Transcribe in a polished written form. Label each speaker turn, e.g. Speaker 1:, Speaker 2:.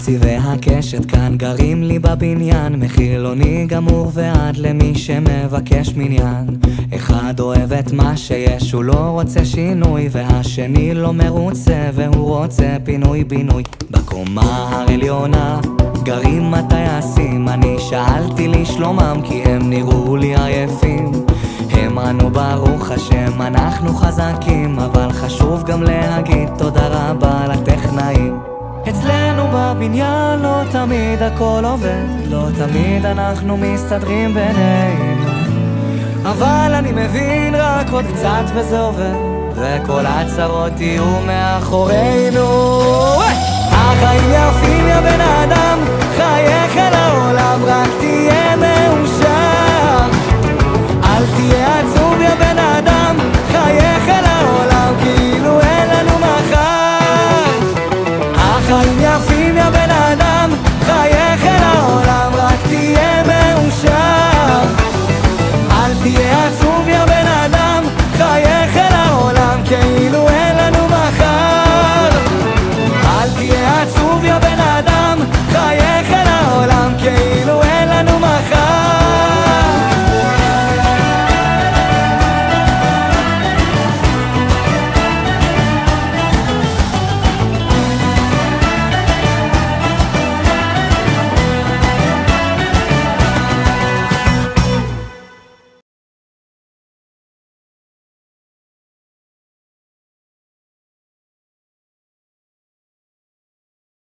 Speaker 1: צבעי הקשת כאן גרים לי בבניין, מחילוני גמור ועד למי שמבקש מניין. אחד אוהב את מה שיש, הוא לא רוצה שינוי, והשני לא מרוצה והוא רוצה פינוי בינוי. בקומה העליונה גרים הטייסים, אני שאלתי לשלומם כי הם נראו לי עייפים. הם ענו ברוך השם אנחנו חזקים, אבל חשוב גם להגיד תודה רבה לטכנאים. אצלנו בבניין לא תמיד הכל עובד, לא תמיד אנחנו מסתדרים בינינו, אבל אני מבין רק עוד קצת וזה עובר, וכל הצרות יהיו מאחורינו. החיים יפים יא בן אדם, חייך אל העולם, רק תהיה